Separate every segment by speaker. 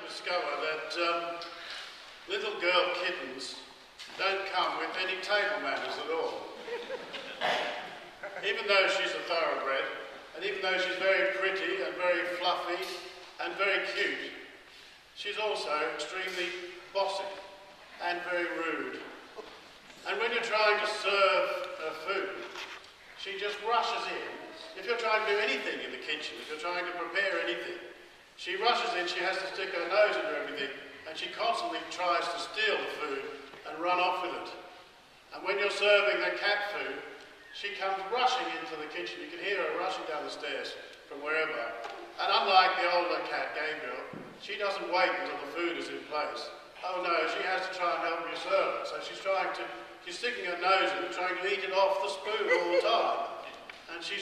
Speaker 1: discover that little girl kittens don't come with any table manners at all. Even though she's a thoroughbred, and even though she's very pretty and very fluffy and very cute, she's also extremely bossy and very rude. And when you're trying to serve her food, she just rushes in. If you're trying to do anything in the kitchen, if you're trying to prepare anything, she rushes in, she has to stick her nose into everything, and she constantly tries to steal the food and run off with it. And when you're serving the cat food, she comes rushing into the kitchen. You can hear her rushing down the stairs from wherever. And unlike the older cat, Gabriel, she doesn't wait until the food is in place. Oh no, she has to try and help you serve it. So she's sticking her nose in and trying to eat it off the spoon all the time. And she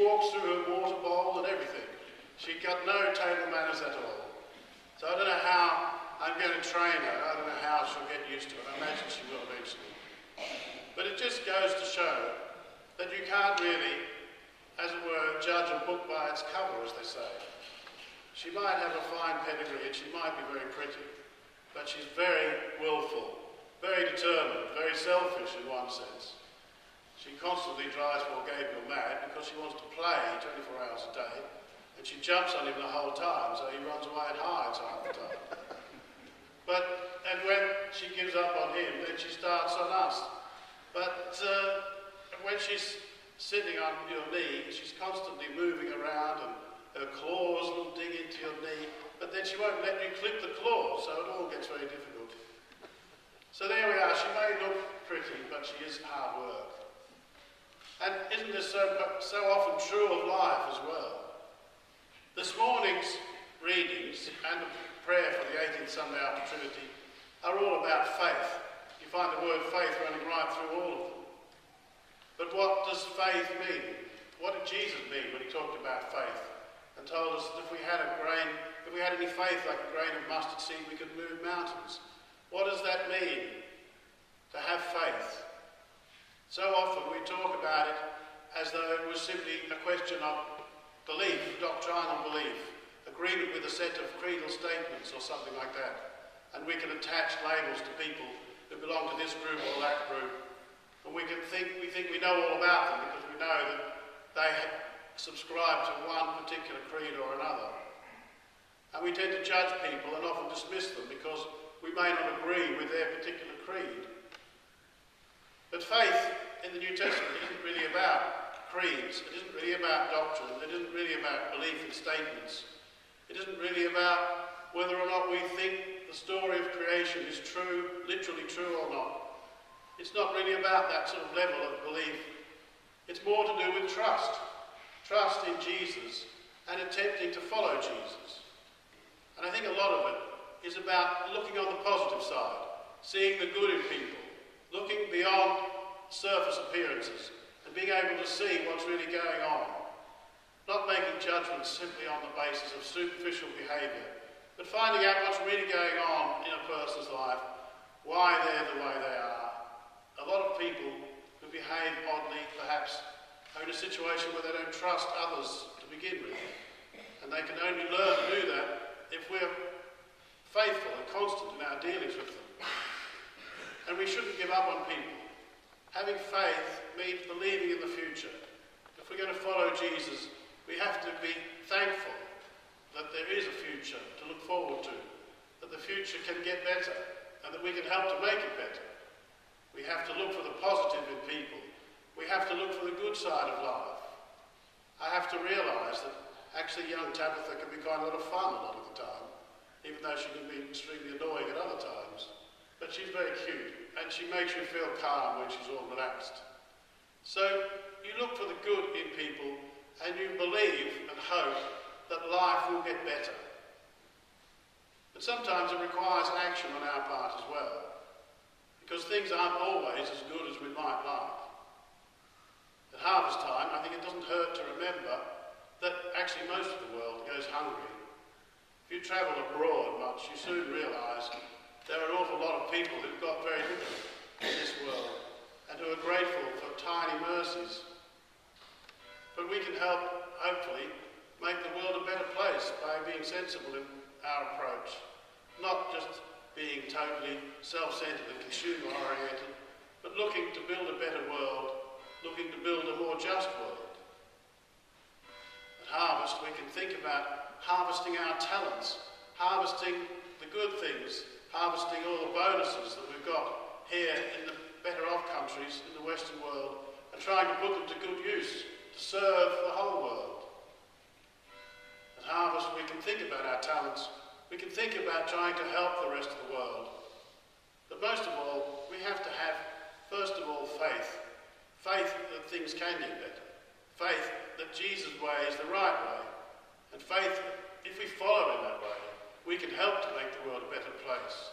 Speaker 1: walks through her water bowl and everything. She's got no table manners at all. So I don't know how I'm going to train her. I don't know how she'll get used to it. I imagine she will eventually. But it just goes to show that you can't really, as it were, judge a book by its cover, as they say. She might have a fine pedigree and she might be very pretty, but she's very willful, very determined, very selfish in one sense. She constantly drives poor Gabriel mad because she wants to play 24 hours a day, and she jumps on him the whole time, so he runs away and hides half the time. And when she gives up on him, then she starts on us. But when she's sitting on your knee, she's constantly moving around, and her claws will dig into your knee, but then she won't let you clip the claws, so it all gets very difficult. So there we are. She may look pretty, but she is hard work. And isn't this so often true of life as well? This morning's readings and the prayer for the 18th Sunday after Trinity are all about faith. You find the word faith running right through all of them. But what does faith mean? What did Jesus mean when he talked about faith and told us that if we had any faith like a grain of mustard seed, we could move mountains? What does that mean, to have faith? So often we talk about it as though it was simply a question of belief, doctrinal belief, agreement with a set of creedal statements or something like that. And we can attach labels to people who belong to this group or that group. And we think we know all about them because we know that they subscribe to one particular creed or another. And we tend to judge people and often dismiss them because we may not agree with their particular creed. But faith in the New Testament isn't really about creeds. It isn't really about doctrine. It isn't really about belief in statements. It isn't really about whether or not we think the story of creation is true, literally true or not. It's not really about that sort of level of belief. It's more to do with trust. Trust in Jesus and attempting to follow Jesus. And I think a lot of it is about looking on the positive side, seeing the good in people, looking beyond surface appearances and being able to see what's really going on. Not making judgments simply on the basis of superficial behaviour, but finding out what's really going on in a person's life, why they're the way they are. A lot of people who behave oddly perhaps are in a situation where they don't trust others to begin with. And they can only learn to do that if we're faithful and constant in our dealings with them. And we shouldn't give up on people. Having faith means believing in the future. If we're going to follow Jesus, we have to be thankful that there is a future to look forward to, that the future can get better, and that we can help to make it better. We have to look for the positive in people. We have to look for the good side of life. I have to realise that actually young Tabitha can be quite a lot of fun a lot of the time, even though she can be extremely annoying at other times. But she's very cute, and she makes you feel calm when she's all relaxed. So you look for the good in people, and you believe and hope that life will get better. But sometimes it requires action on our part as well, because things aren't always as good as we might like. At harvest time, I think it doesn't hurt to remember that actually most of the world goes hungry. If you travel abroad much, you soon realise there are an awful lot of people who've got very little in this world and who are grateful for tiny mercies. But we can help, hopefully, make the world a better place by being sensible in our approach, not just being totally self-centred and consumer-oriented, but looking to build a better world, looking to build a more just world. At Harvest, we can think about harvesting our talents, harvesting the good things, harvesting all the bonuses that we've got here in the better off countries in the Western world, and trying to put them to good use, to serve the whole world. At Harvest, we can think about our talents, we can think about trying to help the rest of the world. But most of all, we have to have, first of all, faith. Faith that things can get better. Faith that Jesus' way is the right way. And faith that if we follow in that way, we can help to make the world a better place.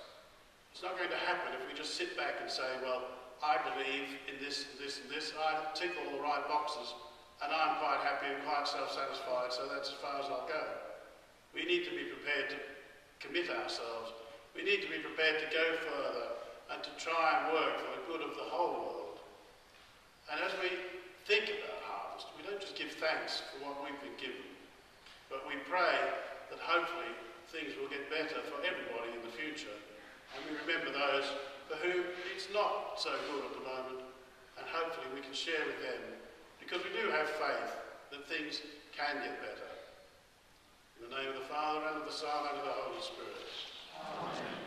Speaker 1: It's not going to happen if we just sit back and say, well, I believe in this and this and this, I tick all the right boxes, and I'm quite happy and quite self-satisfied, so that's as far as I'll go. We need to be prepared to commit ourselves. We need to be prepared to go further and to try and work for the good of the whole world. And as we think about Harvest, we don't just give thanks for what we've been given, but we pray that hopefully things will get better for everybody in the future. And we remember those for whom it's not so good at the moment, and hopefully we can share with them, because we do have faith that things can get better. In the name of the Father, and of the Son, and of the Holy Spirit. Amen.